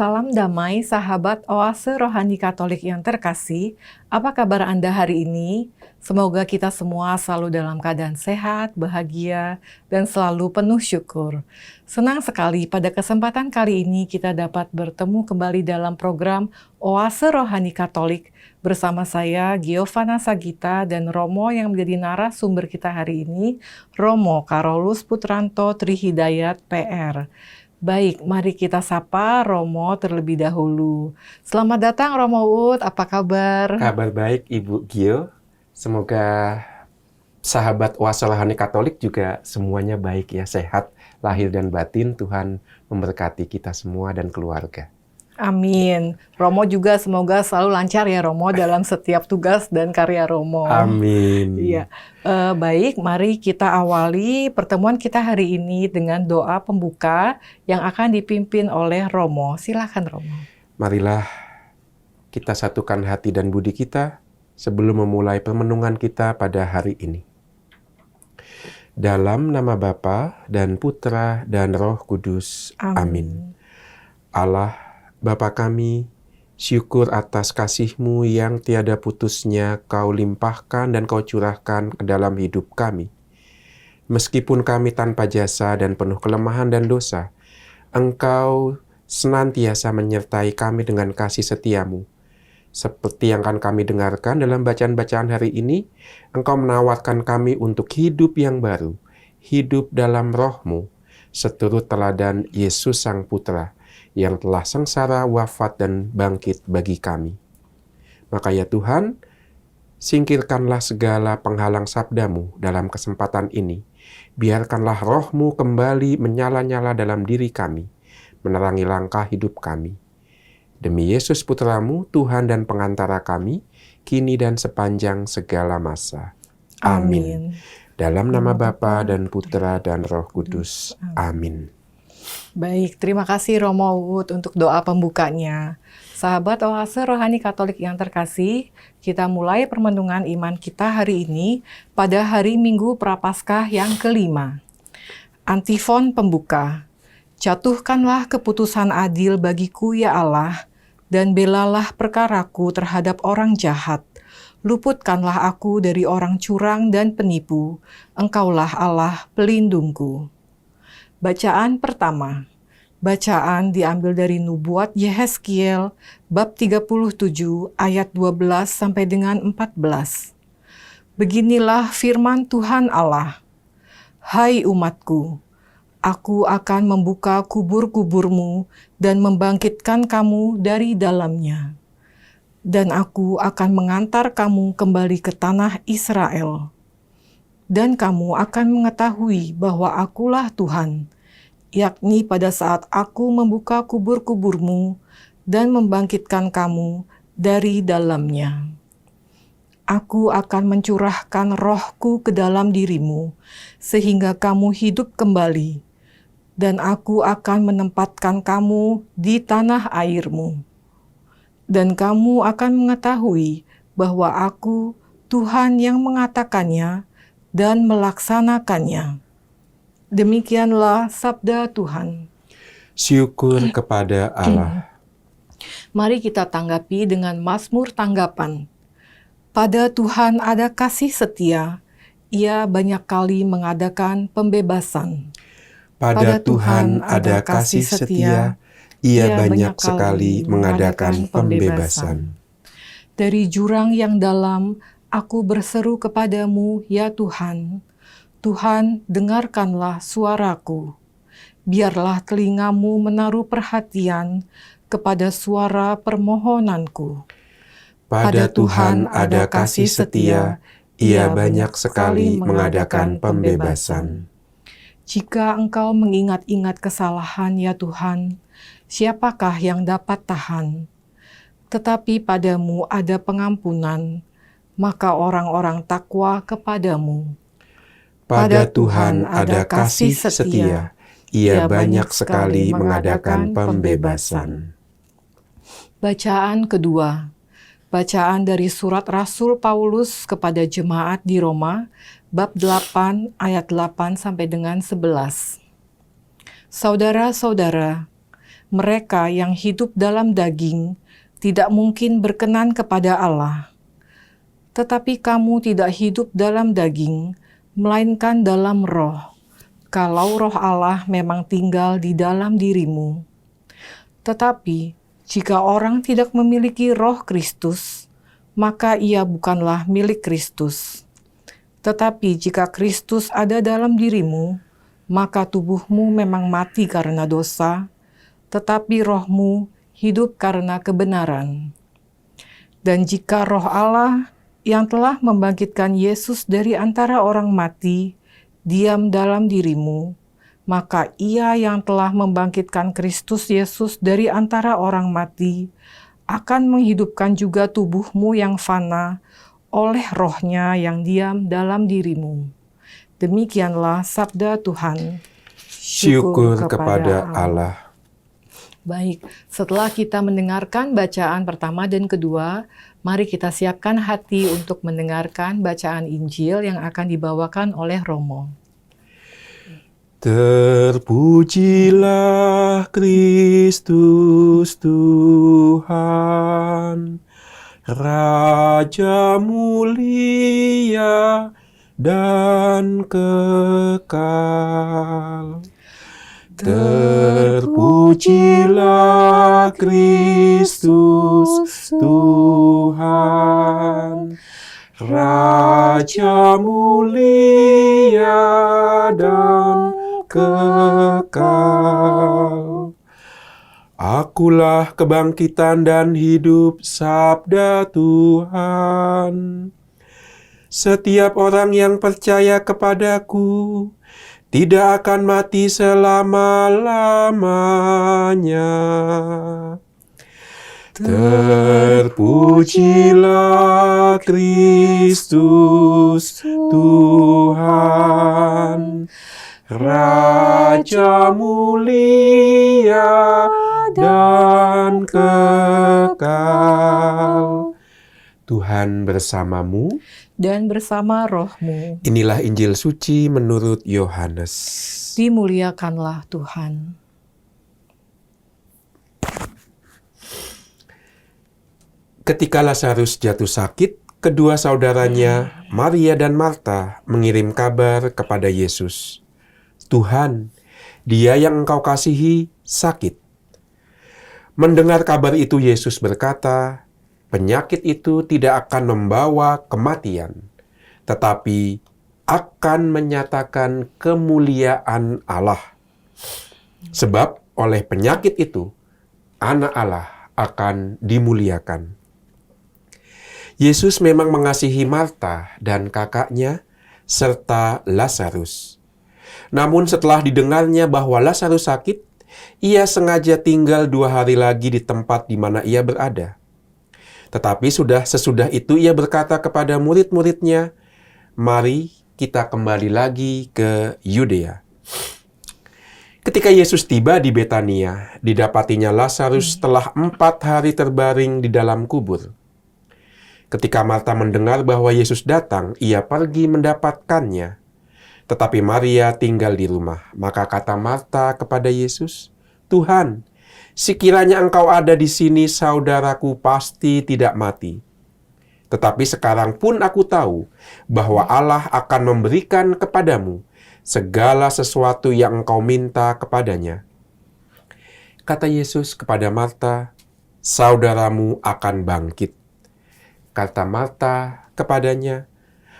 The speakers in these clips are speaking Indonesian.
Salam damai sahabat Oase Rohani Katolik yang terkasih. Apa kabar Anda hari ini? Semoga kita semua selalu dalam keadaan sehat, bahagia, dan selalu penuh syukur. Senang sekali pada kesempatan kali ini kita dapat bertemu kembali dalam program Oase Rohani Katolik bersama saya Giovanna Sagita dan Romo yang menjadi narasumber kita hari ini, Romo Karolus Putranto Trihidayat PR. Baik, mari kita sapa Romo terlebih dahulu. Selamat datang Romo Ud, apa kabar? Kabar baik Ibu Gio, semoga sahabat Oase Rohani Katolik juga semuanya baik ya, sehat, lahir dan batin. Tuhan memberkati kita semua dan keluarga. Amin. Romo juga semoga selalu lancar ya Romo dalam setiap tugas dan karya Romo. Amin. Iya. Baik, mari kita awali pertemuan kita hari ini dengan doa pembuka yang akan dipimpin oleh Romo. Silakan Romo. Marilah kita satukan hati dan budi kita sebelum memulai permenungan kita pada hari ini. Dalam nama Bapa dan Putra dan Roh Kudus. Amin. Allah, Bapa kami, syukur atas kasih-Mu yang tiada putusnya Kau limpahkan dan Kau curahkan ke dalam hidup kami. Meskipun kami tanpa jasa dan penuh kelemahan dan dosa, Engkau senantiasa menyertai kami dengan kasih setia-Mu. Seperti yang akan kami dengarkan dalam bacaan-bacaan hari ini, Engkau menawarkan kami untuk hidup yang baru, hidup dalam Roh-Mu, seturut teladan Yesus Sang Putra, yang telah sengsara, wafat, dan bangkit bagi kami. Maka ya Tuhan, singkirkanlah segala penghalang sabda-Mu dalam kesempatan ini. Biarkanlah Roh-Mu kembali menyala-nyala dalam diri kami, menerangi langkah hidup kami. Demi Yesus Putra-Mu, Tuhan dan pengantara kami, kini dan sepanjang segala masa. Amin. Dalam nama Bapa dan Putra dan Roh Kudus. Amin. Baik, terima kasih Romo Ud untuk doa pembukanya. Sahabat Oase Rohani Katolik yang terkasih, kita mulai permenungan iman kita hari ini pada hari Minggu Prapaskah yang kelima. Antifon pembuka. Jatuhkanlah keputusan adil bagiku ya Allah, dan belalah perkaraku terhadap orang jahat. Luputkanlah aku dari orang curang dan penipu. Engkaulah Allah pelindungku. Bacaan pertama. Bacaan diambil dari Nubuat Yehezkiel bab 37 ayat 12 sampai dengan 14. Beginilah firman Tuhan Allah. Hai umatku, aku akan membuka kubur-kuburmu dan membangkitkan kamu dari dalamnya. Dan aku akan mengantar kamu kembali ke tanah Israel. Dan kamu akan mengetahui bahwa akulah Tuhan, yakni pada saat aku membuka kubur-kuburmu dan membangkitkan kamu dari dalamnya. Aku akan mencurahkan rohku ke dalam dirimu, sehingga kamu hidup kembali, dan aku akan menempatkan kamu di tanah airmu. Dan kamu akan mengetahui bahwa aku, Tuhan yang mengatakannya, dan melaksanakannya. Demikianlah sabda Tuhan. Syukur kepada Allah. Mari kita tanggapi dengan Mazmur tanggapan. Pada Tuhan ada kasih setia, Ia banyak kali mengadakan pembebasan. Pada Tuhan ada kasih setia, Ia banyak sekali mengadakan pembebasan. Dari jurang yang dalam, aku berseru kepadamu, ya Tuhan. Tuhan, dengarkanlah suaraku. Biarlah telingamu menaruh perhatian kepada suara permohonanku. Pada Tuhan ada kasih setia, Ia banyak sekali mengadakan pembebasan. Jika engkau mengingat-ingat kesalahan, ya Tuhan, siapakah yang dapat tahan? Tetapi padamu ada pengampunan, maka orang-orang takwa kepadamu. Pada Tuhan ada kasih setia, Ia banyak sekali mengadakan pembebasan. Bacaan kedua. Bacaan dari surat Rasul Paulus kepada jemaat di Roma, bab 8 ayat 8 sampai dengan 11. Saudara-saudara, mereka yang hidup dalam daging tidak mungkin berkenan kepada Allah. Tetapi kamu tidak hidup dalam daging, melainkan dalam roh, kalau roh Allah memang tinggal di dalam dirimu. Tetapi jika orang tidak memiliki roh Kristus, maka ia bukanlah milik Kristus. Tetapi jika Kristus ada dalam dirimu, maka tubuhmu memang mati karena dosa, tetapi rohmu hidup karena kebenaran. Dan jika roh Allah yang telah membangkitkan Yesus dari antara orang mati diam dalam dirimu, maka Ia yang telah membangkitkan Kristus Yesus dari antara orang mati akan menghidupkan juga tubuhmu yang fana oleh Roh-Nya yang diam dalam dirimu. Demikianlah sabda Tuhan. Syukur kepada Allah. Baik, setelah kita mendengarkan bacaan pertama dan kedua, mari kita siapkan hati untuk mendengarkan bacaan Injil yang akan dibawakan oleh Romo. Terpujilah Kristus Tuhan, Raja mulia dan kekal. Terpujilah Kristus Tuhan, Raja mulia dan kekal. Akulah kebangkitan dan hidup, sabda Tuhan. Setiap orang yang percaya kepadaku tidak akan mati selama-lamanya. Terpujilah Kristus Tuhan, Raja mulia dan kekal. Tuhan bersamamu Dan bersama rohmu. Inilah Injil suci menurut Yohanes. Dimuliakanlah Tuhan. Ketika Lazarus jatuh sakit, kedua saudaranya, Maria dan Marta, mengirim kabar kepada Yesus. Tuhan, dia yang engkau kasihi sakit. Mendengar kabar itu, Yesus berkata, penyakit itu tidak akan membawa kematian, tetapi akan menyatakan kemuliaan Allah. Sebab oleh penyakit itu, Anak Allah akan dimuliakan. Yesus memang mengasihi Marta dan kakaknya, serta Lazarus. Namun setelah didengarnya bahwa Lazarus sakit, ia sengaja tinggal 2 hari lagi di tempat di mana ia berada. Tetapi sesudah itu ia berkata kepada murid-muridnya, mari kita kembali lagi ke Yudea. Ketika Yesus tiba di Betania, didapatinya Lazarus telah 4 hari terbaring di dalam kubur. Ketika Marta mendengar bahwa Yesus datang, ia pergi mendapatkannya. Tetapi Maria tinggal di rumah. Maka kata Marta kepada Yesus, Tuhan, sekiranya engkau ada di sini, saudaraku pasti tidak mati. Tetapi sekarang pun aku tahu bahwa Allah akan memberikan kepadamu segala sesuatu yang engkau minta kepadanya. Kata Yesus kepada Marta, saudaramu akan bangkit. Kata Marta kepadanya,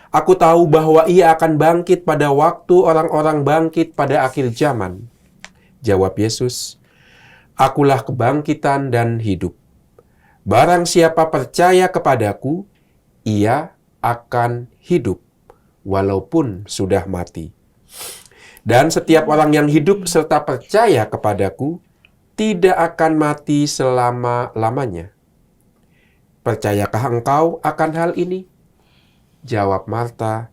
aku tahu bahwa ia akan bangkit pada waktu orang-orang bangkit pada akhir zaman. Jawab Yesus, akulah kebangkitan dan hidup. Barang siapa percaya kepadaku, ia akan hidup, walaupun sudah mati. Dan setiap orang yang hidup serta percaya kepadaku, tidak akan mati selama-lamanya. Percayakah engkau akan hal ini? Jawab Marta,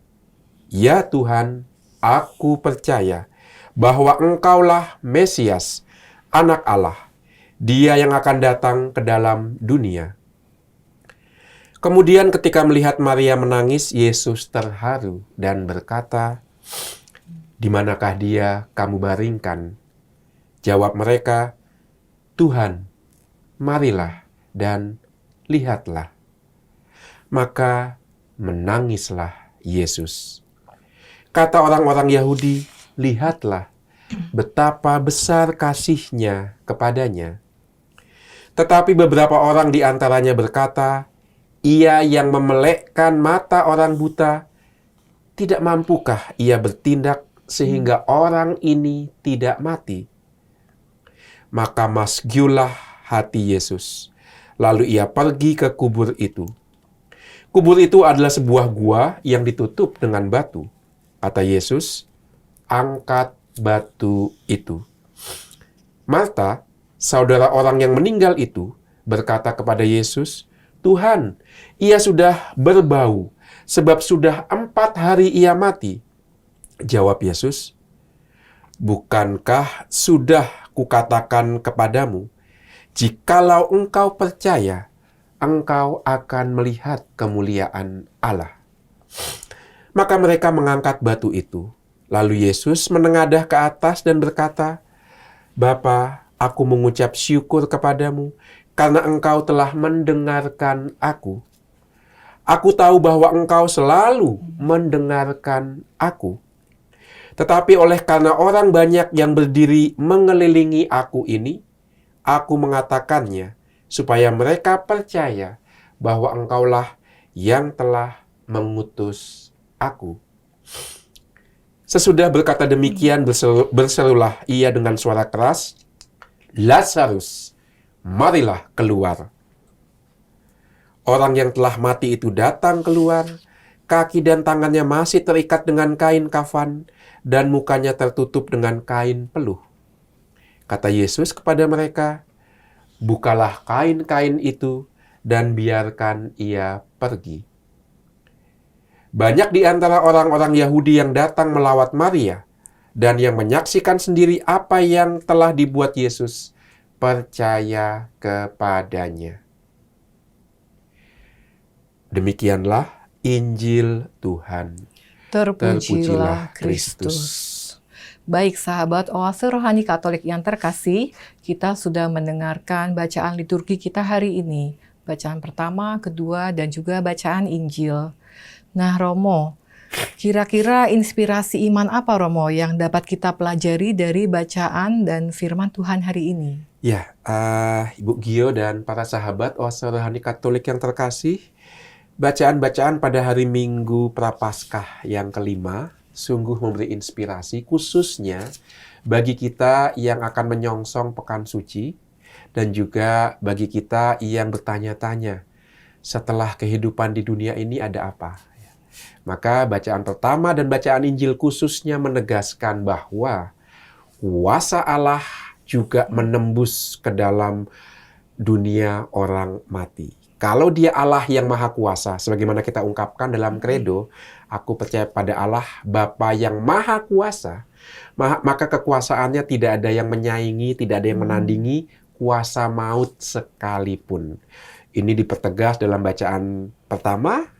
ya Tuhan, aku percaya bahwa engkaulah Mesias, Anak Allah, Dia yang akan datang ke dalam dunia. Kemudian ketika melihat Maria menangis, Yesus terharu dan berkata, di manakah dia kamu baringkan? Jawab mereka, "Tuhan, marilah dan lihatlah." Maka menangislah Yesus. Kata orang-orang Yahudi, "Lihatlah betapa besar kasih-Nya kepadanya." Tetapi beberapa orang di antaranya berkata, "Ia yang memelekkan mata orang buta, tidak mampukah ia bertindak sehingga orang ini tidak mati?" Maka masgyulah hati Yesus. Lalu ia pergi ke kubur itu. Kubur itu adalah sebuah gua yang ditutup dengan batu. Kata Yesus, "Angkat batu itu." Marta, saudara orang yang meninggal itu, berkata kepada Yesus, "Tuhan, ia sudah berbau, sebab sudah 4 hari ia mati." Jawab Yesus, "Bukankah sudah kukatakan kepadamu, jikalau engkau percaya, engkau akan melihat kemuliaan Allah?" Maka mereka mengangkat batu itu. Lalu Yesus menengadah ke atas dan berkata, "Bapa, aku mengucap syukur kepadamu karena engkau telah mendengarkan aku. Aku tahu bahwa engkau selalu mendengarkan aku. Tetapi oleh karena orang banyak yang berdiri mengelilingi aku ini, aku mengatakannya, supaya mereka percaya bahwa engkaulah yang telah mengutus aku." Sesudah berkata demikian, berserulah ia dengan suara keras, "Lazarus, marilah keluar." Orang yang telah mati itu datang keluar, kaki dan tangannya masih terikat dengan kain kafan, dan mukanya tertutup dengan kain peluh. Kata Yesus kepada mereka, "Bukalah kain-kain itu dan biarkan ia pergi." Banyak di antara orang-orang Yahudi yang datang melawat Maria dan yang menyaksikan sendiri apa yang telah dibuat Yesus percaya kepadanya. Demikianlah Injil Tuhan. Terpujilah Kristus. Baik sahabat Oase Rohani Katolik yang terkasih, kita sudah mendengarkan bacaan liturgi kita hari ini. Bacaan pertama, kedua, dan juga bacaan Injil. Nah Romo, kira-kira inspirasi iman apa Romo yang dapat kita pelajari dari bacaan dan firman Tuhan hari ini? Ya, Ibu Gio dan para sahabat Oase Rohani Katolik yang terkasih, bacaan-bacaan pada hari Minggu Prapaskah yang kelima sungguh memberi inspirasi khususnya bagi kita yang akan menyongsong Pekan Suci dan juga bagi kita yang bertanya-tanya, setelah kehidupan di dunia ini ada apa? Maka bacaan pertama dan bacaan Injil khususnya menegaskan bahwa kuasa Allah juga menembus ke dalam dunia orang mati. Kalau Dia Allah yang Maha Kuasa, sebagaimana kita ungkapkan dalam kredo, aku percaya pada Allah Bapa yang Maha Kuasa, maka kekuasaannya tidak ada yang menyaingi, tidak ada yang menandingi kuasa maut sekalipun. Ini dipertegas dalam bacaan pertama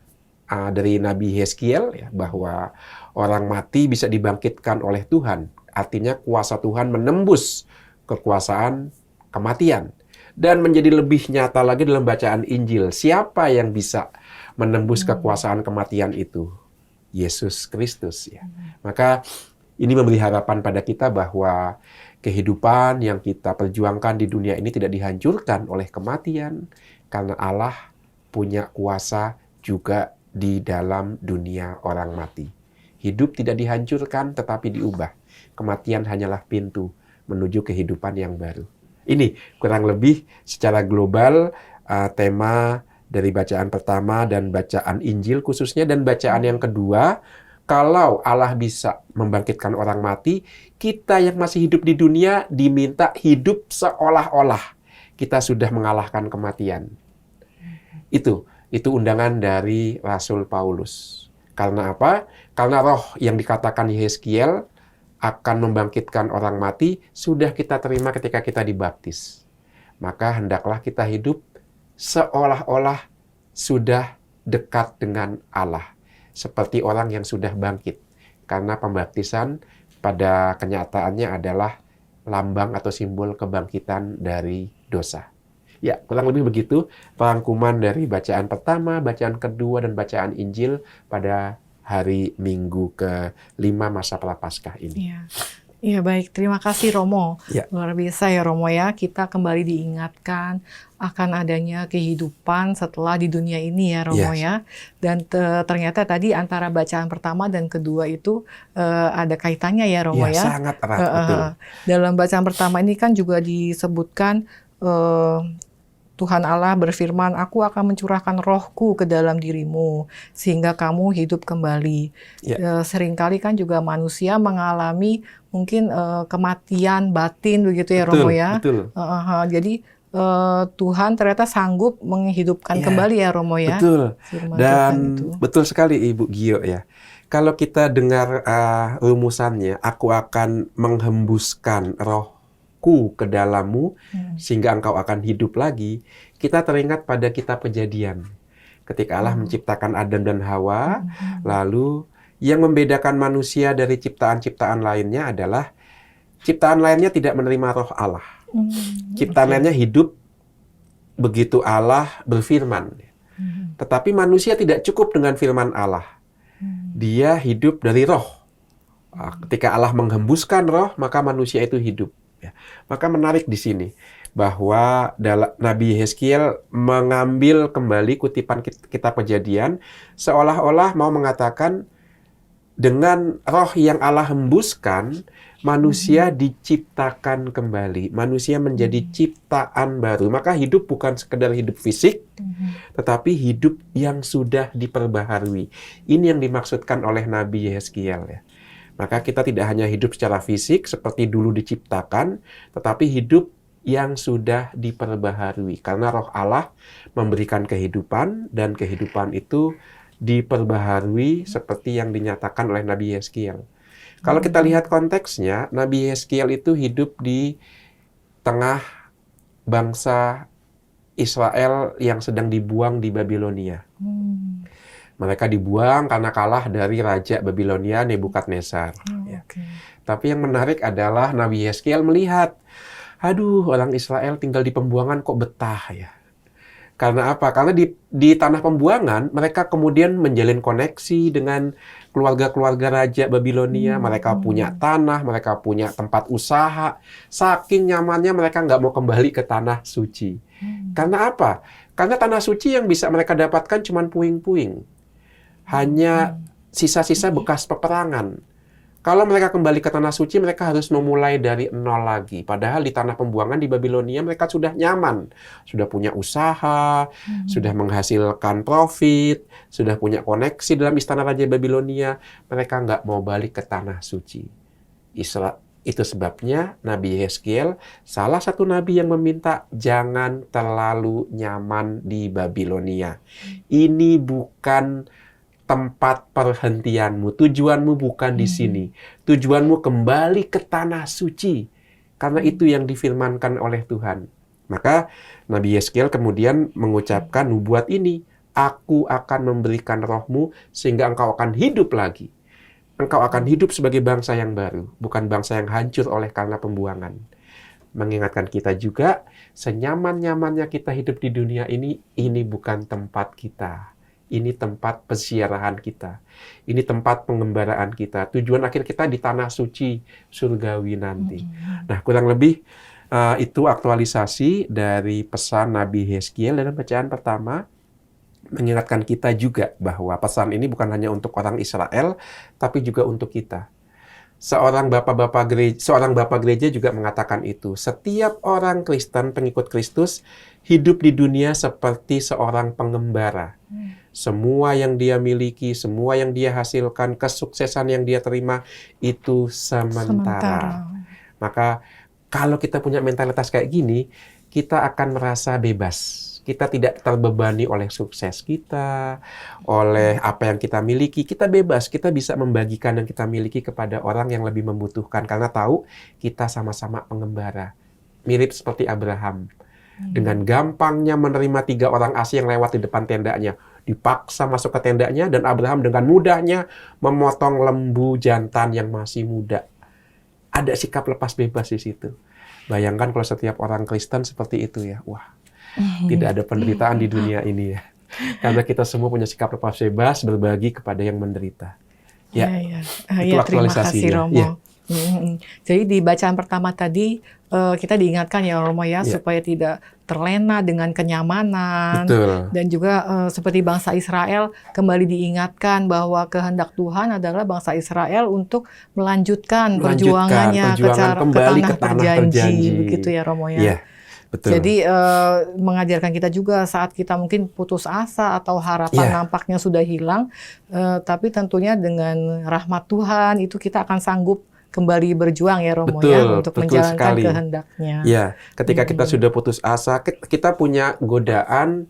dari Nabi Yeskiel, ya, bahwa orang mati bisa dibangkitkan oleh Tuhan. Artinya kuasa Tuhan menembus kekuasaan kematian. Dan menjadi lebih nyata lagi dalam bacaan Injil. Siapa yang bisa menembus kekuasaan kematian itu? Yesus Kristus. Ya. Maka ini memberi harapan pada kita bahwa kehidupan yang kita perjuangkan di dunia ini tidak dihancurkan oleh kematian. Karena Allah punya kuasa juga di dalam dunia orang mati. Hidup tidak dihancurkan tetapi diubah. Kematian hanyalah pintu menuju kehidupan yang baru. Ini kurang lebih secara global tema dari bacaan pertama dan bacaan Injil khususnya. Dan bacaan yang kedua, kalau Allah bisa membangkitkan orang mati, kita yang masih hidup di dunia diminta hidup seolah-olah kita sudah mengalahkan kematian. Itu undangan dari Rasul Paulus. Karena apa? Karena roh yang dikatakan Yeskiel akan membangkitkan orang mati, sudah kita terima ketika kita dibaptis. Maka hendaklah kita hidup seolah-olah sudah dekat dengan Allah. Seperti orang yang sudah bangkit. Karena pembaptisan pada kenyataannya adalah lambang atau simbol kebangkitan dari dosa. Ya, kurang lebih begitu rangkuman dari bacaan pertama, bacaan kedua, dan bacaan Injil pada hari Minggu ke-5 masa Prapaskah ini. Iya. Iya, baik. Terima kasih Romo. Ya. Luar biasa ya Romo ya. Kita kembali diingatkan akan adanya kehidupan setelah di dunia ini ya Romo Yes. ya. Dan ternyata tadi antara bacaan pertama dan kedua itu ada kaitannya ya Romo Ya, ya. sangat erat, betul. Dalam bacaan pertama ini kan juga disebutkan Tuhan Allah berfirman, "Aku akan mencurahkan rohku ke dalam dirimu, sehingga kamu hidup kembali." Ya. Seringkali kan juga manusia mengalami mungkin kematian batin begitu ya Betul, Romo ya. betul. Jadi Tuhan ternyata sanggup menghidupkan Ya, kembali ya Romo ya. betul. Firman Dan Tuhan itu. betul sekali Ibu Gio ya. Kalau kita dengar rumusannya, aku akan menghembuskan rohku ke dalammu sehingga engkau akan hidup lagi. Kita teringat pada kitab Kejadian. Ketika Allah menciptakan Adam dan Hawa, lalu yang membedakan manusia dari ciptaan-ciptaan lainnya adalah ciptaan lainnya tidak menerima roh Allah. Ciptaan lainnya hidup begitu Allah berfirman. Tetapi manusia tidak cukup dengan firman Allah. Dia hidup dari roh. Ketika Allah menghembuskan roh, maka manusia itu hidup. Ya. Maka menarik di sini bahwa Nabi Yeskiel mengambil kembali kutipan kitab Kejadian seolah-olah mau mengatakan dengan roh yang Allah hembuskan, manusia diciptakan kembali. Manusia menjadi ciptaan baru. Maka hidup bukan sekedar hidup fisik, tetapi hidup yang sudah diperbaharui. Ini yang dimaksudkan oleh Nabi Yeskiel ya. Maka kita tidak hanya hidup secara fisik seperti dulu diciptakan, tetapi hidup yang sudah diperbaharui. Karena roh Allah memberikan kehidupan, dan kehidupan itu diperbaharui seperti yang dinyatakan oleh Nabi Yeskiel. Kalau kita lihat konteksnya, Nabi Yeskiel itu hidup di tengah bangsa Israel yang sedang dibuang di Babilonia. Mereka dibuang karena kalah dari Raja Babilonia Nebukadnezar. Tapi yang menarik adalah Nabi Yeskiel melihat, aduh, orang Israel tinggal di pembuangan kok betah ya. Karena apa? Karena di tanah pembuangan, mereka kemudian menjalin koneksi dengan keluarga-keluarga Raja Babilonia. Mereka punya tanah, mereka punya tempat usaha. Saking nyamannya mereka nggak mau kembali ke tanah suci. Karena apa? Karena tanah suci yang bisa mereka dapatkan cuma puing-puing. Hanya sisa-sisa bekas peperangan. Kalau mereka kembali ke tanah suci, mereka harus memulai dari nol lagi. Padahal di tanah pembuangan di Babilonia, mereka sudah nyaman. Sudah punya usaha, sudah menghasilkan profit, sudah punya koneksi dalam istana Raja Babilonia. Mereka nggak mau balik ke tanah suci. Itu sebabnya Nabi Yeskiel, salah satu nabi yang meminta jangan terlalu nyaman di Babilonia. Ini bukan tempat perhentianmu, tujuanmu bukan di sini. Tujuanmu kembali ke tanah suci. Karena itu yang difirmankan oleh Tuhan. Maka Nabi Yeskiel kemudian mengucapkan nubuat ini, aku akan memberikan rohmu sehingga engkau akan hidup lagi. Engkau akan hidup sebagai bangsa yang baru, bukan bangsa yang hancur oleh karena pembuangan. Mengingatkan kita juga, senyaman-nyamannya kita hidup di dunia ini bukan tempat kita. Ini tempat peziarahan kita. Ini tempat pengembaraan kita. Tujuan akhir kita di tanah suci surgawi nanti. Nah, kurang lebih itu aktualisasi dari pesan Nabi Yeskiel dalam bacaan pertama. Mengingatkan kita juga bahwa pesan ini bukan hanya untuk orang Israel, tapi juga untuk kita. Seorang bapak gereja juga mengatakan itu. Setiap orang Kristen, pengikut Kristus, hidup di dunia seperti seorang pengembara. Semua yang dia miliki, semua yang dia hasilkan, kesuksesan yang dia terima, itu sementara. Maka kalau kita punya mentalitas kayak gini, kita akan merasa bebas. Kita tidak terbebani oleh sukses kita, oleh apa yang kita miliki. Kita bebas, kita bisa membagikan yang kita miliki kepada orang yang lebih membutuhkan. Karena tahu kita sama-sama pengembara. Mirip seperti Abraham. Dengan gampangnya menerima 3 orang asing yang lewat di depan tendanya. Dipaksa masuk ke tendanya, dan Abraham dengan mudahnya memotong lembu jantan yang masih muda. Ada sikap lepas bebas di situ. Bayangkan kalau setiap orang Kristen seperti itu ya, wah, tidak ada penderitaan di dunia ini ya. Karena kita semua punya sikap lepas bebas berbagi kepada yang menderita. Ya, Ya, ya. itu Ya, terima kasih aktualisasinya. Ya, Romo. Jadi di bacaan pertama tadi kita diingatkan ya Romo ya ya, supaya tidak terlena dengan kenyamanan betul. dan juga seperti bangsa Israel kembali diingatkan bahwa kehendak Tuhan adalah bangsa Israel untuk melanjutkan Melanjutkan perjuangannya perjuangan ke kembali ke tanah tanah berjanji berjanji. begitu ya Romo ya. Ya, betul. Jadi mengajarkan kita juga saat kita mungkin putus asa atau harapan Ya, nampaknya sudah hilang, tapi tentunya dengan rahmat Tuhan itu kita akan sanggup kembali berjuang ya Romo ya betul, untuk betul menjalankan sekali. kehendaknya. Ya, ketika kita sudah putus asa, kita punya godaan.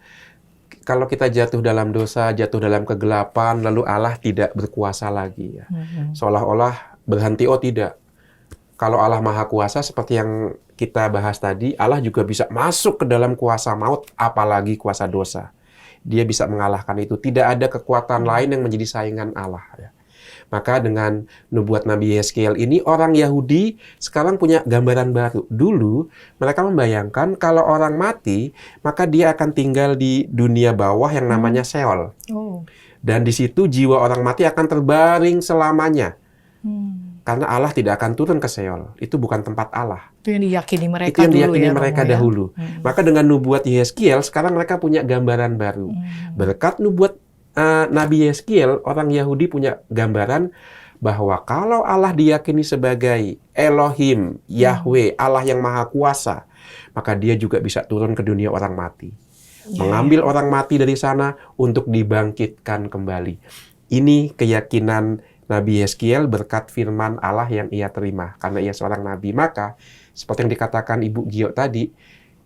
Kalau kita jatuh dalam dosa, jatuh dalam kegelapan, lalu Allah tidak berkuasa lagi ya. Seolah-olah berhenti, oh tidak. Kalau Allah Maha Kuasa seperti yang kita bahas tadi, Allah juga bisa masuk ke dalam kuasa maut, apalagi kuasa dosa. Dia bisa mengalahkan itu. Tidak ada kekuatan lain yang menjadi saingan Allah ya. Maka dengan nubuat Nabi Yeskiel ini, orang Yahudi sekarang punya gambaran baru. Dulu, mereka membayangkan kalau orang mati, maka dia akan tinggal di dunia bawah yang namanya Sheol. Oh. Dan di situ jiwa orang mati akan terbaring selamanya. Karena Allah tidak akan turun ke Sheol. Itu bukan tempat Allah. Itu yang diyakini mereka Itu yang dulu diyakini ya mereka Romo ya. dahulu. Maka dengan nubuat Yeskiel, sekarang mereka punya gambaran baru. Berkat nubuat Nabi Yeskiel, orang Yahudi punya gambaran bahwa kalau Allah diyakini sebagai Elohim, Yahweh, Allah yang Maha Kuasa, maka dia juga bisa turun ke dunia orang mati. Mengambil orang mati dari sana untuk dibangkitkan kembali. Ini keyakinan Nabi Yeskiel berkat firman Allah yang ia terima. Karena ia seorang nabi, maka seperti yang dikatakan Ibu Gio tadi,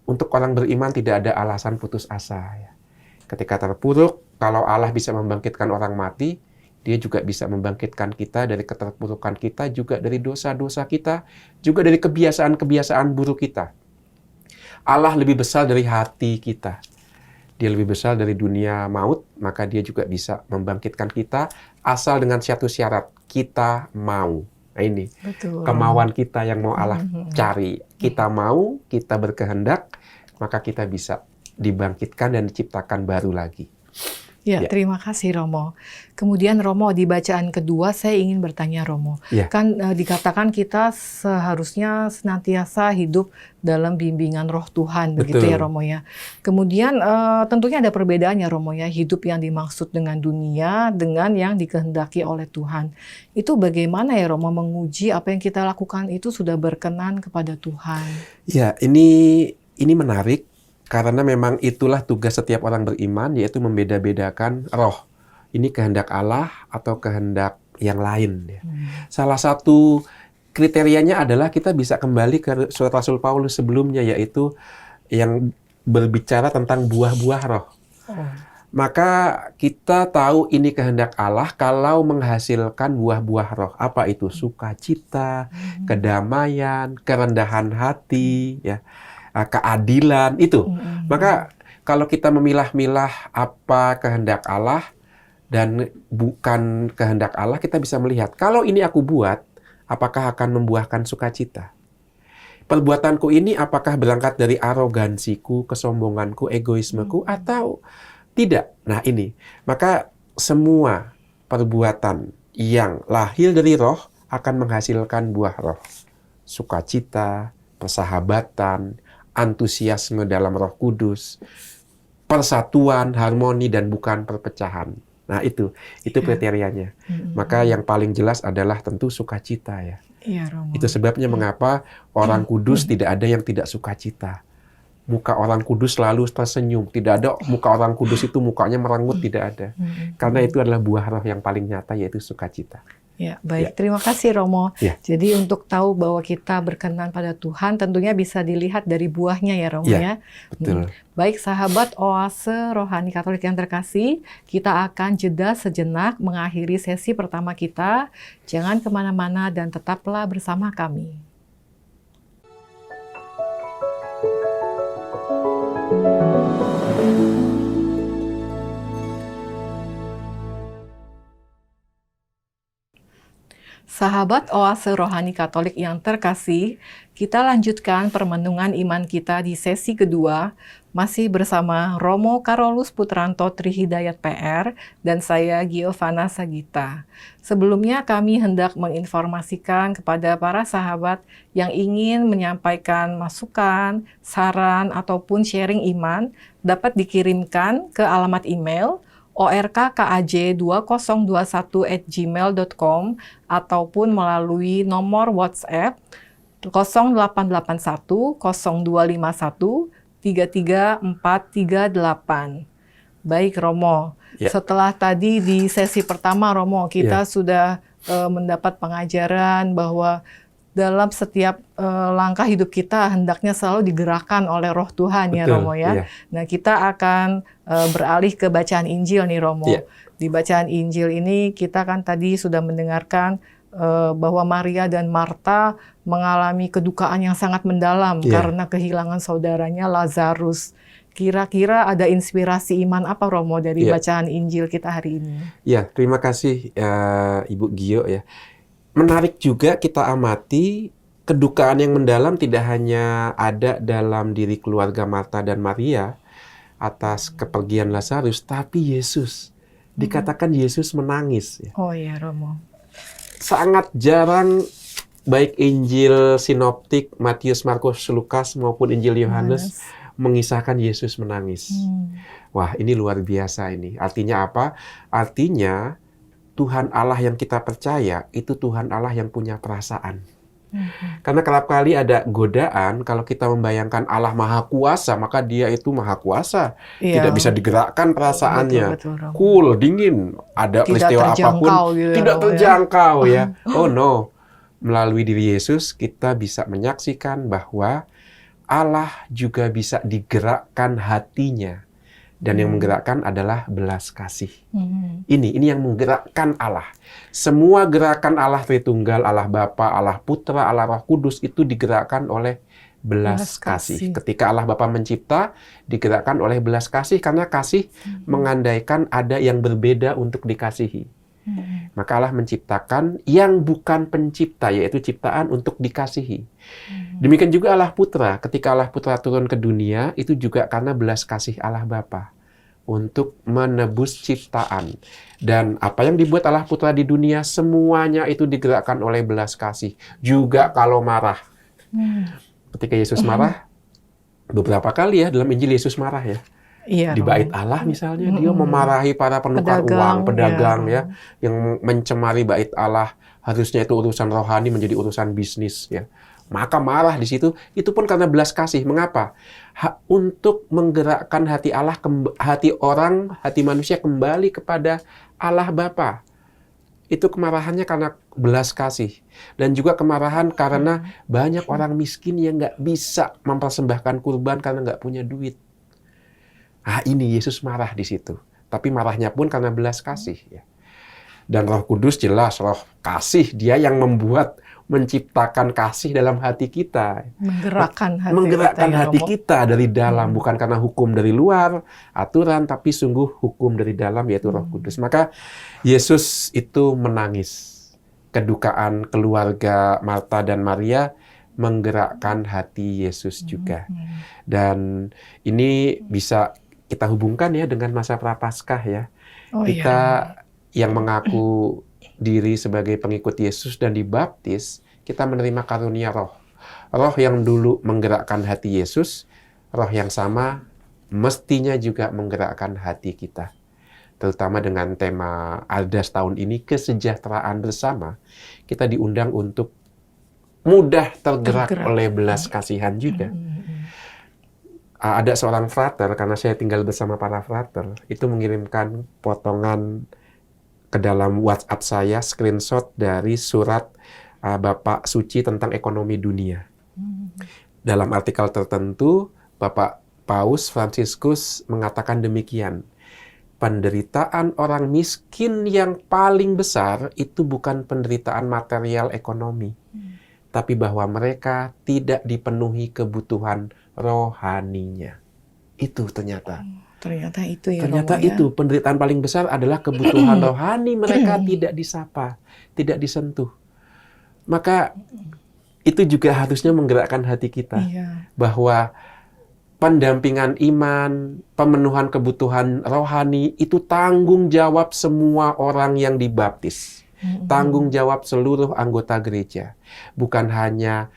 untuk orang beriman tidak ada alasan putus asa ya. Ketika terpuruk, kalau Allah bisa membangkitkan orang mati, dia juga bisa membangkitkan kita dari keterpurukan kita, juga dari dosa-dosa kita, juga dari kebiasaan-kebiasaan buruk kita. Allah lebih besar dari hati kita. Dia lebih besar dari dunia maut, maka dia juga bisa membangkitkan kita, asal dengan satu syarat, kita mau. Nah ini, Betul. kemauan kita yang mau Allah cari. Kita mau, kita berkehendak, maka kita bisa dibangkitkan dan diciptakan baru lagi. Ya, terima kasih Romo. Kemudian Romo, di bacaan kedua saya ingin bertanya Romo. Ya. Kan dikatakan kita seharusnya senantiasa hidup dalam bimbingan Roh Tuhan, begitu ya Romo ya. Kemudian tentunya ada perbedaan ya Romo ya, hidup yang dimaksud dengan dunia dengan yang dikehendaki oleh Tuhan. Itu bagaimana ya Romo menguji apa yang kita lakukan itu sudah berkenan kepada Tuhan? Ya, ini menarik. Karena memang itulah tugas setiap orang beriman, yaitu membeda-bedakan roh. Ini kehendak Allah atau kehendak yang lain. Ya. Salah satu kriterianya adalah kita bisa kembali ke surat Rasul Paulus sebelumnya, yaitu yang berbicara tentang buah-buah roh. Maka kita tahu ini kehendak Allah kalau menghasilkan buah-buah roh. Apa itu? Sukacita, kedamaian, kerendahan hati, ya. Keadilan itu. Maka kalau kita memilah-milah apa kehendak Allah dan bukan kehendak Allah, kita bisa melihat kalau ini aku buat, apakah akan membuahkan sukacita? Perbuatanku ini apakah berangkat dari arogansiku, kesombonganku, egoismeku atau tidak? Nah ini, maka semua perbuatan yang lahir dari roh akan menghasilkan buah roh. Sukacita, persahabatan, antusiasme dalam Roh Kudus, persatuan, harmoni, dan bukan perpecahan. Nah itu kriterianya. Maka yang paling jelas adalah tentu sukacita ya. Iya, Romo. Itu sebabnya mengapa orang kudus tidak ada yang tidak sukacita. Muka orang kudus selalu tersenyum. Tidak ada muka orang kudus itu mukanya merengut, tidak ada. Karena itu adalah buah roh yang paling nyata, yaitu sukacita. Ya, baik. Terima kasih Romo. Ya. Jadi untuk tahu bahwa kita berkenan pada Tuhan tentunya bisa dilihat dari buahnya ya Romo ya. Betul. Baik sahabat Oase Rohani Katolik yang terkasih, kita akan jeda sejenak mengakhiri sesi pertama kita. Jangan kemana-mana dan tetaplah bersama kami. Sahabat Oase Rohani Katolik yang terkasih, kita lanjutkan permenungan iman kita di sesi kedua, masih bersama Romo Karolus Putranto Trihidayat PR dan saya Giovanna Sagita. Sebelumnya kami hendak menginformasikan kepada para sahabat yang ingin menyampaikan masukan, saran, ataupun sharing iman dapat dikirimkan ke alamat email orkkaj2021@gmail.com ataupun melalui nomor WhatsApp 0881 0251 33438. Baik Romo, setelah tadi di sesi pertama Romo kita sudah mendapat pengajaran bahwa dalam setiap langkah hidup kita hendaknya selalu digerakkan oleh Roh Tuhan. Betul, ya Romo ya. Nah kita akan beralih ke bacaan Injil nih Romo. Di bacaan Injil ini kita kan tadi sudah mendengarkan bahwa Maria dan Marta mengalami kedukaan yang sangat mendalam karena kehilangan saudaranya Lazarus. Kira-kira ada inspirasi iman apa Romo dari bacaan Injil kita hari ini? Ya, terima kasih Ibu Gio ya. Menarik juga kita amati kedukaan yang mendalam tidak hanya ada dalam diri keluarga Marta dan Maria atas kepergian Lazarus, tapi Yesus. Dikatakan Yesus menangis. Ya. Oh iya Romo. Sangat jarang baik Injil sinoptik Matius, Markus, Lukas maupun Injil Yohanes mengisahkan Yesus menangis. Wah, ini luar biasa ini. Artinya apa? Artinya Tuhan Allah yang kita percaya itu Tuhan Allah yang punya perasaan. Karena kerap kali ada godaan kalau kita membayangkan Allah Maha Kuasa, maka Dia itu Maha Kuasa. Tidak bisa digerakkan perasaannya. Betul, cool, dingin, ada peristiwa apapun gitu tidak terjangkau ya. Oh no. Melalui diri Yesus kita bisa menyaksikan bahwa Allah juga bisa digerakkan hatinya. Dan yang menggerakkan adalah belas kasih. Ini yang menggerakkan Allah. Semua gerakan Allah Tritunggal, Allah Bapa, Allah Putra, Allah Roh Kudus itu digerakkan oleh belas kasih. Ketika Allah Bapa mencipta, digerakkan oleh belas kasih karena kasih mengandaikan ada yang berbeda untuk dikasihi. Maka Allah menciptakan yang bukan pencipta, yaitu ciptaan untuk dikasihi. Demikian juga Allah Putra. Ketika Allah Putra turun ke dunia, itu juga karena belas kasih Allah Bapa untuk menebus ciptaan. Dan apa yang dibuat Allah Putra di dunia, semuanya itu digerakkan oleh belas kasih. Juga kalau marah. Ketika Yesus marah, beberapa kali ya dalam Injil Yesus marah ya. Di bait Allah misalnya, dia memarahi para penukar uang, pedagang ya, yang mencemari bait Allah. Harusnya itu urusan rohani menjadi urusan bisnis ya. Maka marah di situ, itu pun karena belas kasih. Mengapa? Untuk menggerakkan hati Allah, hati manusia kembali kepada Allah Bapa. Itu kemarahannya karena belas kasih. Dan juga kemarahan karena banyak orang miskin yang nggak bisa mempersembahkan kurban karena nggak punya duit. Ini Yesus marah di situ. Tapi marahnya pun karena belas kasih. Ya. Dan Roh Kudus jelas, Roh kasih. Dia yang menciptakan kasih dalam hati kita. Menggerakkan hati kita dari dalam. Bukan karena hukum dari luar, aturan, tapi sungguh hukum dari dalam, yaitu Roh Kudus. Maka Yesus itu menangis. Kedukaan keluarga Marta dan Maria menggerakkan hati Yesus juga. Dan ini bisa kita hubungkan ya dengan masa Prapaskah ya. Kita yang mengaku diri sebagai pengikut Yesus dan dibaptis, kita menerima karunia Roh. Roh yang dulu menggerakkan hati Yesus, Roh yang sama mestinya juga menggerakkan hati kita. Terutama dengan tema Aldas tahun ini, kesejahteraan bersama, kita diundang untuk mudah tergerak oleh belas kasihan juga. Ada seorang frater, karena saya tinggal bersama para frater, itu mengirimkan potongan ke dalam WhatsApp saya, screenshot dari surat Bapak Suci tentang ekonomi dunia. Dalam artikel tertentu, Bapak Paus Fransiskus mengatakan demikian. Penderitaan orang miskin yang paling besar itu bukan penderitaan material ekonomi, tapi bahwa mereka tidak dipenuhi kebutuhan rohaninya. Itu ternyata. Ternyata itu ya. Ternyata Romo, itu penderitaan paling besar adalah kebutuhan rohani mereka tidak disapa, tidak disentuh. Maka itu juga harusnya menggerakkan hati kita. Iya. Bahwa pendampingan iman, pemenuhan kebutuhan rohani, itu tanggung jawab semua orang yang dibaptis. Tanggung jawab seluruh anggota gereja. Bukan hanya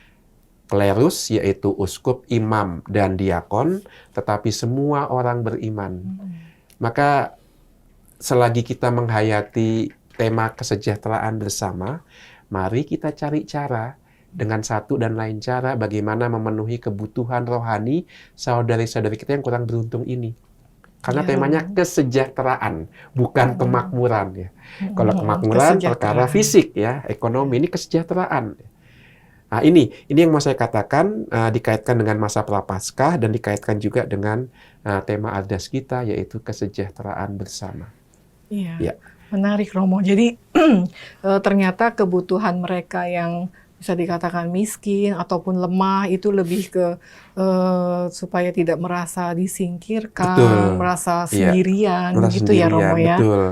klerus, yaitu uskup, imam, dan diakon, tetapi semua orang beriman. Maka selagi kita menghayati tema kesejahteraan bersama, mari kita cari cara dengan satu dan lain cara bagaimana memenuhi kebutuhan rohani saudari-saudari kita yang kurang beruntung ini. Karena temanya kesejahteraan, bukan kemakmuran ya. Kalau kemakmuran perkara fisik ya, ekonomi, ini kesejahteraan. Nah, ini yang mau saya katakan dikaitkan dengan masa Prapaskah dan dikaitkan juga dengan tema Ardas kita, yaitu kesejahteraan bersama. Iya. Ya. Menarik, Romo. Jadi ternyata kebutuhan mereka yang bisa dikatakan miskin ataupun lemah itu lebih ke supaya tidak merasa disingkirkan, Betul. merasa Iya. sendirian, Merasa gitu ya, Romo ya. betul.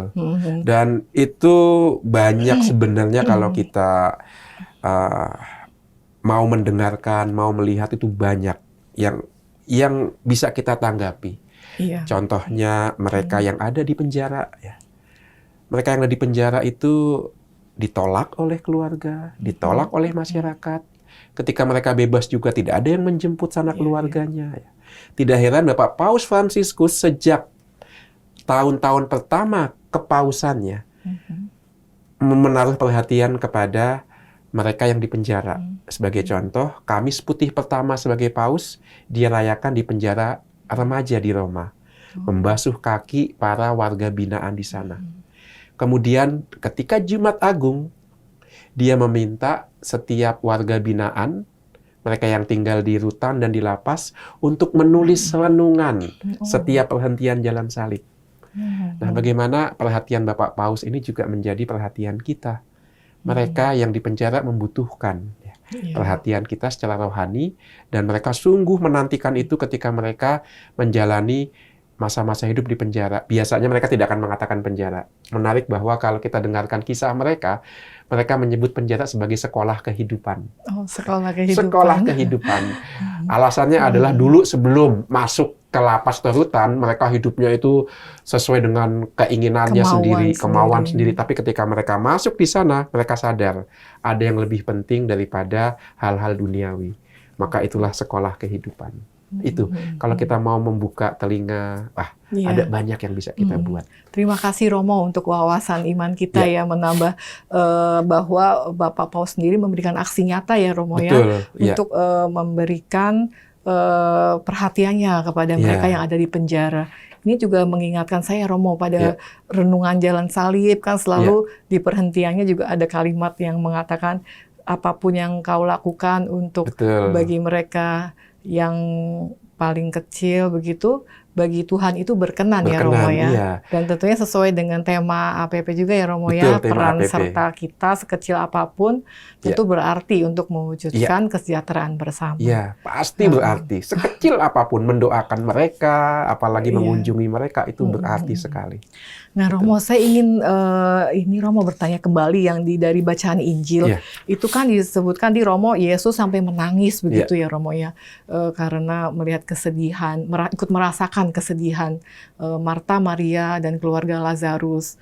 Dan itu banyak sebenarnya kalau kita mau mendengarkan, mau melihat, itu banyak yang bisa kita tanggapi. Iya. Contohnya mereka yang ada di penjara ya. Mereka yang ada di penjara itu ditolak oleh keluarga, ditolak oleh masyarakat. Ketika mereka bebas juga tidak ada yang menjemput sanak keluarganya. Ya. Tidak heran Bapak Paus Fransiskus sejak tahun-tahun pertama kepausannya menaruh perhatian kepada mereka yang di penjara. Sebagai contoh, Kamis Putih pertama sebagai paus dirayakan di penjara remaja di Roma, membasuh kaki para warga binaan di sana. Kemudian ketika Jumat Agung, dia meminta setiap warga binaan, mereka yang tinggal di rutan dan di lapas, untuk menulis renungan setiap perhentian jalan salib. Nah, bagaimana perhatian Bapak Paus ini juga menjadi perhatian kita. Mereka yang di penjara membutuhkan perhatian kita secara rohani, dan mereka sungguh menantikan itu ketika mereka menjalani masa-masa hidup di penjara. Biasanya mereka tidak akan mengatakan penjara. Menarik bahwa kalau kita dengarkan kisah mereka menyebut penjara sebagai sekolah kehidupan. Oh, sekolah kehidupan. Sekolah kehidupan. Alasannya adalah dulu sebelum masuk ke lapas atau rutan, mereka hidupnya itu sesuai dengan keinginannya kemauan sendiri. Tapi ketika mereka masuk di sana, mereka sadar ada yang lebih penting daripada hal-hal duniawi. Maka itulah sekolah kehidupan. Itu kalau kita mau membuka telinga, ada banyak yang bisa kita buat. Terima kasih Romo untuk wawasan iman kita ya menambah bahwa Bapak Paus sendiri memberikan aksi nyata ya Romo. Betul, untuk memberikan perhatiannya kepada mereka yang ada di penjara. Ini juga mengingatkan saya Romo pada renungan jalan salib, kan selalu di perhentiannya juga ada kalimat yang mengatakan apapun yang kau lakukan untuk bagi mereka yang paling kecil begitu, bagi Tuhan itu berkenan ya Romo ya. Iya. Dan tentunya sesuai dengan tema APP juga ya Romo ya, peran APP. Serta kita sekecil apapun tentu berarti untuk mewujudkan kesejahteraan bersama. Iya, pasti berarti. Sekecil apapun mendoakan mereka, apalagi mengunjungi mereka, itu berarti sekali. Nah Romo, saya ingin ini Romo bertanya kembali yang dari bacaan Injil. Itu kan disebutkan di Romo, Yesus sampai menangis begitu ya Romo ya. Karena melihat kesedihan, ikut merasakan kesedihan Marta, Maria, dan keluarga Lazarus.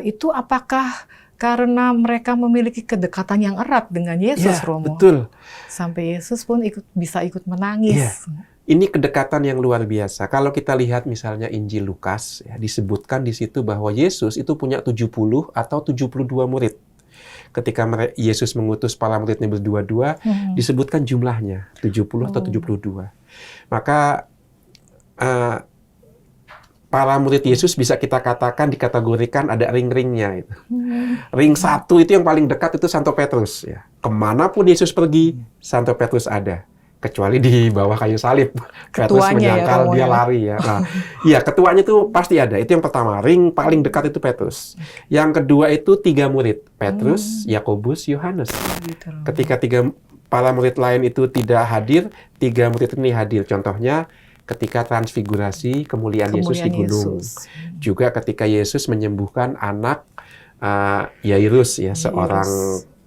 Itu apakah karena mereka memiliki kedekatan yang erat dengan Yesus, Romo? Betul. Sampai Yesus pun bisa ikut menangis. Ini kedekatan yang luar biasa. Kalau kita lihat misalnya Injil Lukas, disebutkan di situ bahwa Yesus itu punya 70 atau 72 murid. Ketika Yesus mengutus para muridnya berdua-dua, disebutkan jumlahnya 70 atau 72. Maka para murid Yesus bisa kita katakan dikategorikan ada ring-ringnya. Ring 1 itu yang paling dekat itu Santo Petrus. Ya. Kemanapun Yesus pergi, Santo Petrus ada. Kecuali di bawah kayu salib. Petrus menyangkal dia lari. Ya. Nah, ketuanya itu pasti ada. Itu yang pertama. Ring paling dekat itu Petrus. Yang kedua itu 3 murid. Petrus, Yakobus, Yohanes. Ketika para murid lain itu tidak hadir, 3 murid ini hadir. Contohnya, ketika transfigurasi kemuliaan Yesus di gunung. Juga ketika Yesus menyembuhkan anak Yairus, seorang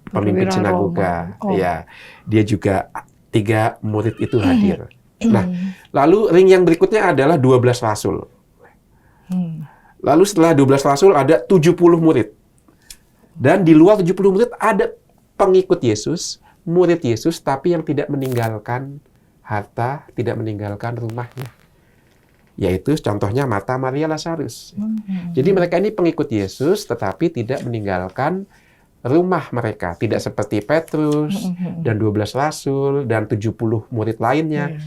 pemimpin Perwira sinagoga. Roma. Oh. Ya, dia juga 3 murid itu hadir. Nah, lalu ring yang berikutnya adalah 12 rasul. Lalu setelah 12 rasul ada 70 murid. Dan di luar 70 murid ada pengikut Yesus, murid Yesus, tapi yang tidak meninggalkan harta, tidak meninggalkan rumahnya. Yaitu contohnya Marta, Maria, Lazarus. Jadi mereka ini pengikut Yesus, tetapi tidak meninggalkan rumah mereka. Tidak seperti Petrus dan 12 rasul dan 70 murid lainnya.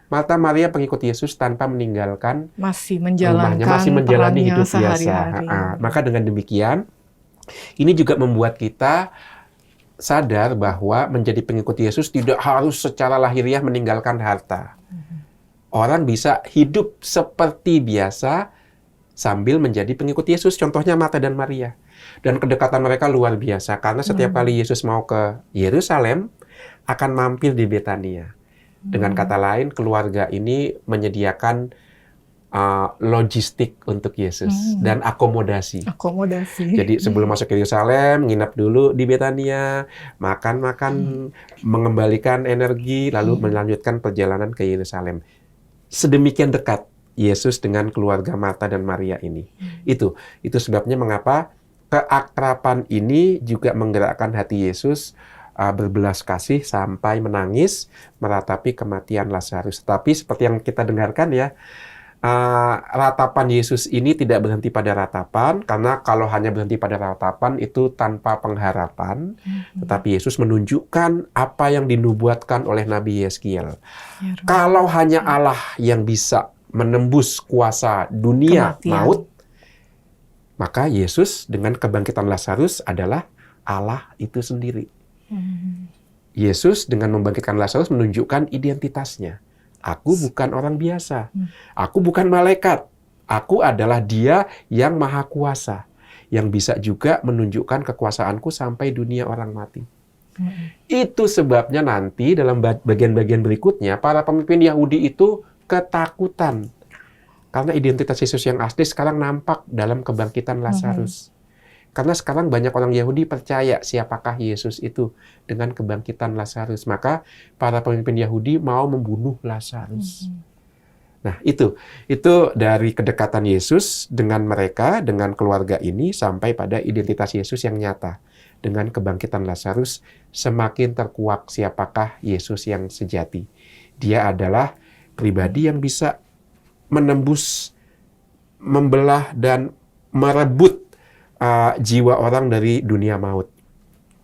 Marta, Maria pengikut Yesus tanpa meninggalkan Masih rumahnya, menjalankan masih menjalani perannya hidup biasa. sehari-hari. Maka dengan demikian, ini juga membuat kita sadar bahwa menjadi pengikut Yesus tidak harus secara lahiriah meninggalkan harta. Orang bisa hidup seperti biasa sambil menjadi pengikut Yesus. Contohnya Marta dan Maria. Dan kedekatan mereka luar biasa. Karena setiap kali Yesus mau ke Yerusalem, akan mampir di Betania. Dengan kata lain, keluarga ini menyediakan logistik untuk Yesus. Dan akomodasi. Jadi sebelum masuk ke Yerusalem, nginap dulu di Betania, makan-makan, mengembalikan energi, lalu melanjutkan perjalanan ke Yerusalem. Sedemikian dekat Yesus dengan keluarga Marta dan Maria ini. Itu sebabnya mengapa keakraban ini juga menggerakkan hati Yesus berbelas kasih sampai menangis meratapi kematian Lazarus. Tapi seperti yang kita dengarkan ya, ratapan Yesus ini tidak berhenti pada ratapan, karena kalau hanya berhenti pada ratapan itu tanpa pengharapan. Tetapi Yesus menunjukkan apa yang dinubuatkan oleh Nabi Yeskiel. Kalau hanya Allah yang bisa menembus kuasa dunia maut, maka Yesus dengan kebangkitan Lazarus adalah Allah itu sendiri. Yesus dengan membangkitkan Lazarus menunjukkan identitasnya. Aku bukan orang biasa. Aku bukan malaikat. Aku adalah Dia yang maha kuasa, yang bisa juga menunjukkan kekuasaanku sampai dunia orang mati. Itu sebabnya nanti dalam bagian-bagian berikutnya, para pemimpin Yahudi itu ketakutan. Karena identitas Yesus yang asli sekarang nampak dalam kebangkitan Lazarus. Karena sekarang banyak orang Yahudi percaya siapakah Yesus itu dengan kebangkitan Lazarus. Maka para pemimpin Yahudi mau membunuh Lazarus. Nah, itu dari kedekatan Yesus dengan mereka, dengan keluarga ini, sampai pada identitas Yesus yang nyata. Dengan kebangkitan Lazarus, semakin terkuak siapakah Yesus yang sejati. Dia adalah pribadi yang bisa menembus, membelah, dan merebut jiwa orang dari dunia maut.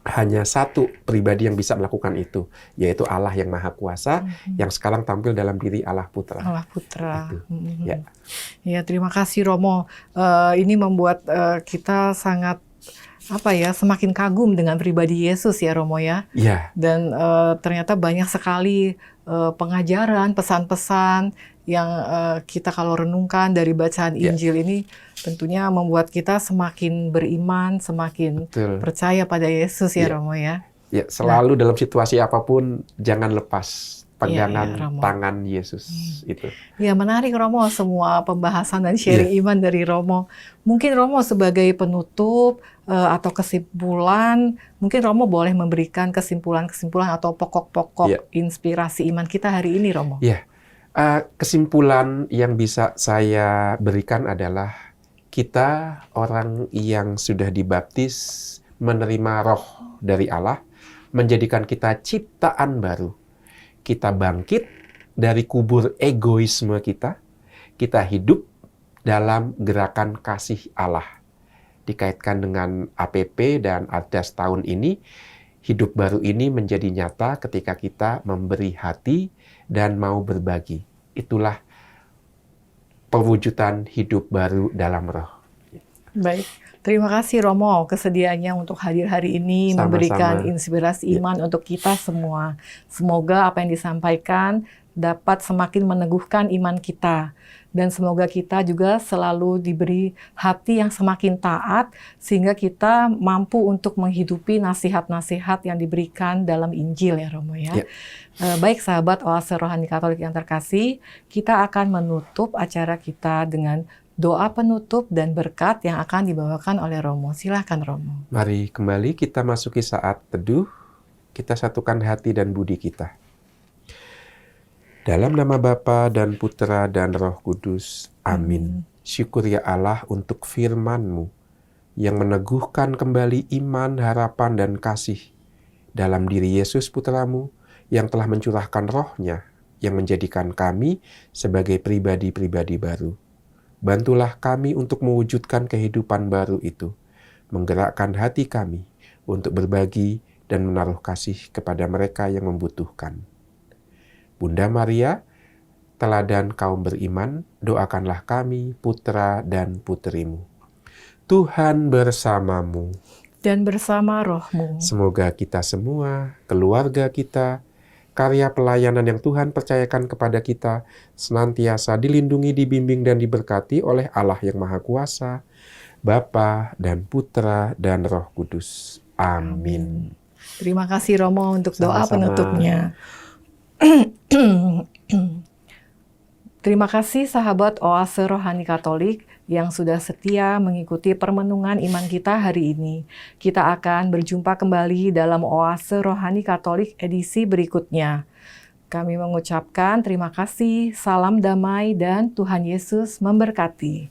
Hanya satu pribadi yang bisa melakukan itu, yaitu Allah yang Maha Kuasa, yang sekarang tampil dalam diri Allah Putra. Allah Putra. Ya, terima kasih Romo. Ini membuat kita sangat semakin kagum dengan pribadi Yesus ya Romo ya. Dan ternyata banyak sekali pengajaran, pesan-pesan yang kita kalau renungkan dari bacaan Injil ini tentunya membuat kita semakin beriman, semakin percaya pada Yesus ya Romo ya. Ya, selalu dalam situasi apapun jangan lepas pegangan tangan Yesus itu. Ya, menarik Romo semua pembahasan dan sharing iman dari Romo. Mungkin Romo sebagai penutup atau kesimpulan, mungkin Romo boleh memberikan kesimpulan-kesimpulan atau pokok-pokok inspirasi iman kita hari ini Romo. Kesimpulan yang bisa saya berikan adalah kita orang yang sudah dibaptis menerima roh dari Allah, menjadikan kita ciptaan baru. Kita bangkit dari kubur egoisme kita hidup dalam gerakan kasih Allah. Dikaitkan dengan APP dan Ardas tahun ini, hidup baru ini menjadi nyata ketika kita memberi hati dan mau berbagi. Itulah perwujudan hidup baru dalam roh. Baik, terima kasih Romo kesediaannya untuk hadir hari ini. Sama-sama. Memberikan inspirasi iman untuk kita semua. Semoga apa yang disampaikan dapat semakin meneguhkan iman kita. Dan semoga kita juga selalu diberi hati yang semakin taat, sehingga kita mampu untuk menghidupi nasihat-nasihat yang diberikan dalam Injil ya Romo ya. Baik sahabat Oase Rohani Katolik yang terkasih, kita akan menutup acara kita dengan doa penutup dan berkat yang akan dibawakan oleh Romo. Silahkan Romo. Mari kembali kita masuki saat teduh, kita satukan hati dan budi kita. Dalam nama Bapa dan Putra dan Roh Kudus. Amin. Syukur ya Allah untuk firman-Mu yang meneguhkan kembali iman, harapan, dan kasih dalam diri Yesus Putra-Mu yang telah mencurahkan roh-Nya yang menjadikan kami sebagai pribadi-pribadi baru. Bantulah kami untuk mewujudkan kehidupan baru itu, menggerakkan hati kami untuk berbagi dan menaruh kasih kepada mereka yang membutuhkan. Bunda Maria, teladan kaum beriman, doakanlah kami, putra dan putrimu. Tuhan bersamamu. Dan bersama rohmu. Semoga kita semua, keluarga kita, karya pelayanan yang Tuhan percayakan kepada kita, senantiasa dilindungi, dibimbing, dan diberkati oleh Allah yang Maha Kuasa, Bapa dan Putra dan Roh Kudus. Amin. Terima kasih Romo untuk doa Sama-sama. penutupnya. Terima kasih sahabat Oase Rohani Katolik yang sudah setia mengikuti permenungan iman kita hari ini. Kita akan berjumpa kembali dalam Oase Rohani Katolik edisi berikutnya. Kami mengucapkan terima kasih, salam damai, dan Tuhan Yesus memberkati.